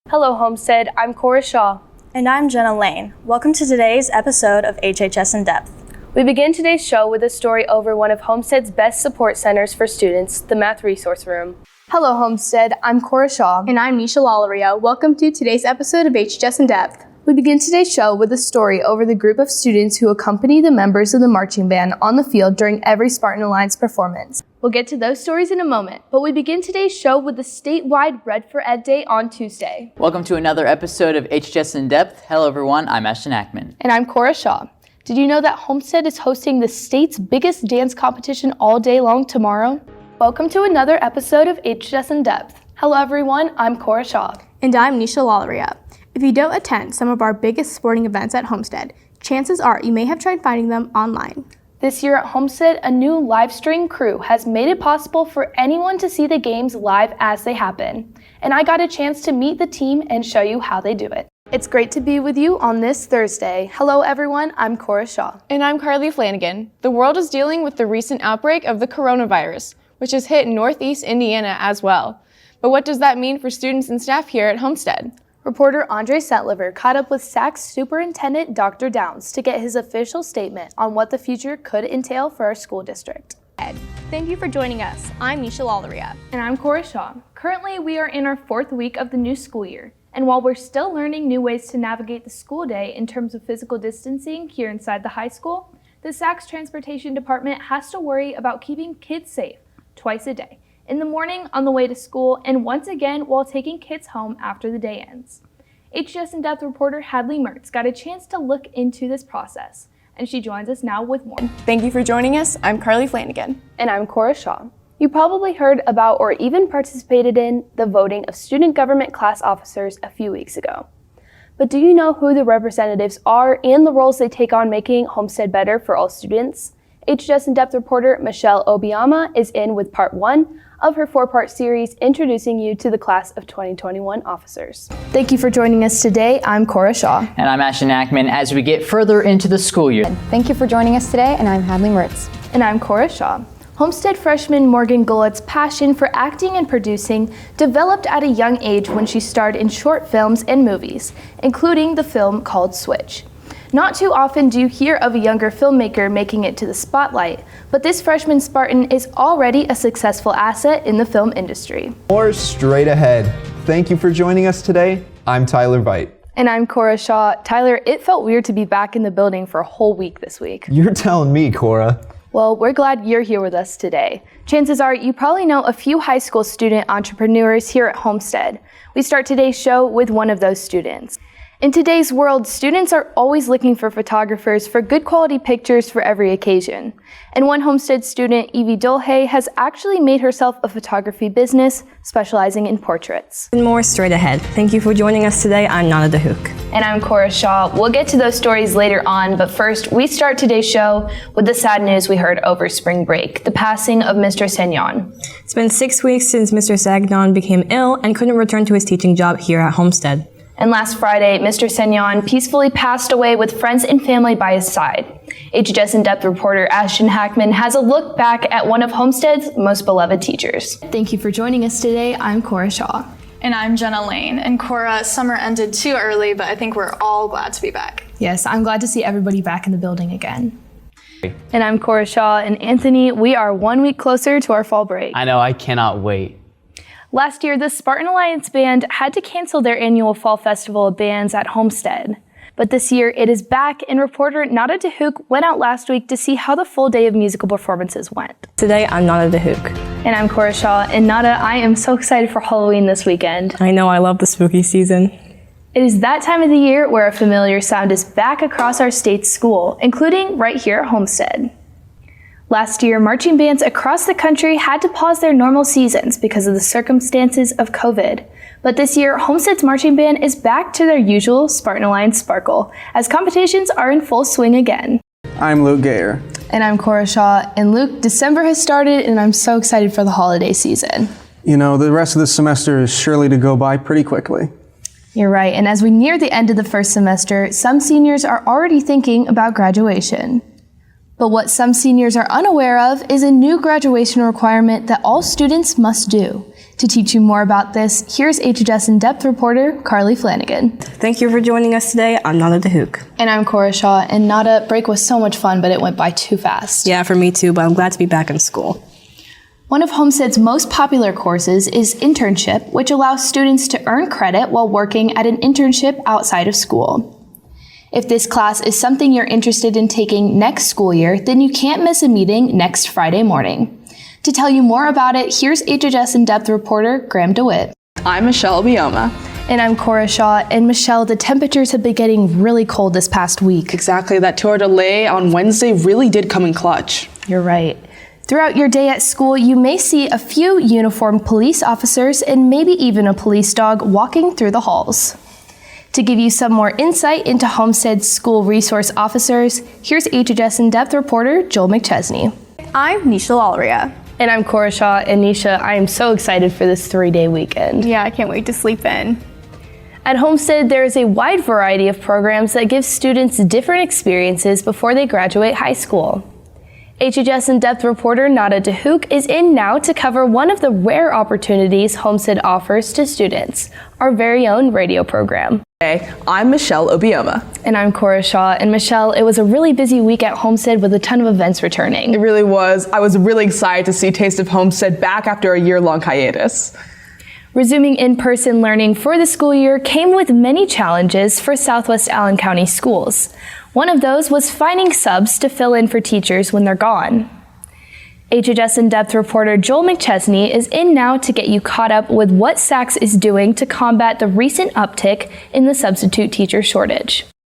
Hello, Homestead. I'm Cora Shaw. And I'm Jenna Lane. Welcome to today's episode of HHS In Depth. We begin today's show with a story over one of Homestead's best support centers for students, the Math Resource Room. Hello, Homestead. I'm Cora Shaw. And I'm Nisha Lalleria. Welcome to today's episode of HHS In Depth. We begin today's show with a story over the group of students who accompany the members of the marching band on the field during every Spartan Alliance performance. We'll get to those stories in a moment, but we begin today's show with the statewide Red for Ed Day on Tuesday. Welcome to another episode of HHS In Depth. Hello everyone, I'm Ashton Ackman. And I'm Cora Shaw. Did you know that Homestead is hosting the state's biggest dance competition all day long tomorrow? Welcome to another episode of HHS In Depth. Hello everyone, I'm Cora Shaw. And I'm Nisha Lalleria. If you don't attend some of our biggest sporting events at Homestead, chances are you may have tried finding them online. This year at Homestead, a new live stream crew has made it possible for anyone to see the games live as they happen. And I got a chance to meet the team and show you how they do it. It's great to be with you on this Thursday. Hello everyone, I'm Cora Shaw. And I'm Carly Flanagan. The world is dealing with the recent outbreak of the coronavirus, which has hit Northeast Indiana as well. But what does that mean for students and staff here at Homestead? Reporter Andre Setliver caught up with SAC's Superintendent Dr. Downs to get his official statement on what the future could entail for our school district. Thank you for joining us. I'm Nisha Lalleria. And I'm Cora Shaw. Currently, we are in our 4th week of the new school year. And while we're still learning new ways to navigate the school day in terms of physical distancing here inside the high school, the SAC's transportation department has to worry about keeping kids safe twice a day. In the morning, on the way to school, and once again while taking kids home after the day ends. HHS In Depth reporter Hadley Mertz got a chance to look into this process, and she joins us now with more. Thank you for joining us. I'm Carly Flanagan. And I'm Cora Shaw. You probably heard about or even participated in the voting of student government class officers a few weeks ago. But do you know who the representatives are and the roles they take on making Homestead better for all students? HHS In Depth reporter Michelle Obiama is in with part 1 of her 4-part series introducing you to the class of 2021 officers. Thank you for joining us today. I'm Cora Shaw. And I'm Ashton Ackman as we get further into the school year. Thank you for joining us today, and I'm Hadley Mertz. And I'm Cora Shaw. Homestead freshman Morgan Gullett's passion for acting and producing developed at a young age when she starred in short films and movies, including the film called Switch. Not too often do you hear of a younger filmmaker making it to the spotlight, but this freshman Spartan is already a successful asset in the film industry. More straight ahead. Thank you for joining us today. I'm Tyler Veit. And I'm Cora Shaw. Tyler, it felt weird to be back in the building for a whole week this week. You're telling me, Cora. Well, we're glad you're here with us today. Chances are you probably know a few high school student entrepreneurs here at Homestead. We start today's show with one of those students. In today's world, students are always looking for photographers for good quality pictures for every occasion. And one Homestead student, Evie Dolhe, has actually made herself a photography business specializing in portraits. And more straight ahead. Thank you for joining us today. I'm Nana DeHook. And I'm Cora Shaw. We'll get to those stories later on, but first, we start today's show with the sad news we heard over spring break, the passing of Mr. Sagnon. It's been 6 weeks since Mr. Sagnon became ill and couldn't return to his teaching job here at Homestead. And last Friday, Mr. Sagnon peacefully passed away with friends and family by his side. HHS In Depth reporter Ashton Hackman has a look back at one of Homestead's most beloved teachers. Thank you for joining us today. I'm Cora Shaw. And I'm Jenna Lane. And Cora, summer ended too early, but I think we're all glad to be back. Yes, I'm glad to see everybody back in the building again. And I'm Cora Shaw. And Anthony, we are 1 week closer to our fall break. I know, I cannot wait. Last year, the Spartan Alliance Band had to cancel their annual Fall Festival of Bands at Homestead. But this year, it is back, and reporter Nada DeHook went out last week to see how the full day of musical performances went. Today, I'm Nada DeHook. And I'm Cora Shaw, and Nada, I am so excited for Halloween this weekend. I know, I love the spooky season. It is that time of the year where a familiar sound is back across our state's school, including right here at Homestead. Last year, marching bands across the country had to pause their normal seasons because of the circumstances of COVID. But this year, Homestead's marching band is back to their usual Spartan Alliance sparkle, as competitions are in full swing again. I'm Luke Gayer. And I'm Cora Shaw. And Luke, December has started, and I'm so excited for the holiday season. You know, the rest of the semester is surely to go by pretty quickly. You're right, and as we near the end of the first semester, some seniors are already thinking about graduation. But what some seniors are unaware of is a new graduation requirement that all students must do. To teach you more about this, here's HHS In-Depth reporter Carly Flanagan. Thank you for joining us today. I'm Nada DeHook. And I'm Cora Shaw. And Nada, break was so much fun, but it went by too fast. Yeah, for me too, but I'm glad to be back in school. One of Homestead's most popular courses is internship, which allows students to earn credit while working at an internship outside of school. If this class is something you're interested in taking next school year, then you can't miss a meeting next Friday morning. To tell you more about it, here's HHS In-Depth reporter Graham DeWitt. I'm Michelle Bioma. And I'm Cora Shaw. And Michelle, the temperatures have been getting really cold this past week. Exactly, that 2-hour delay on Wednesday really did come in clutch. You're right. Throughout your day at school, you may see a few uniformed police officers and maybe even a police dog walking through the halls. To give you some more insight into Homestead's school resource officers, here's HHS In-Depth reporter Joel McChesney. I'm Nisha Lalria. And I'm Cora Shaw. And Nisha, I am so excited for this 3-day weekend. Yeah, I can't wait to sleep in. At Homestead, there is a wide variety of programs that give students different experiences before they graduate high school. HHS In-Depth reporter Nada DeHook is in now to cover one of the rare opportunities Homestead offers to students, our very own radio program. Hey, I'm Michelle Obioma. And I'm Cora Shaw. And Michelle, it was a really busy week at Homestead with a ton of events returning. It really was. I was really excited to see Taste of Homestead back after a year-long hiatus. Resuming in-person learning for the school year came with many challenges for Southwest Allen County schools. One of those was finding subs to fill in for teachers when they're gone. HHS In-Depth reporter Joel McChesney is in now to get you caught up with what SACS is doing to combat the recent uptick in the substitute teacher shortage.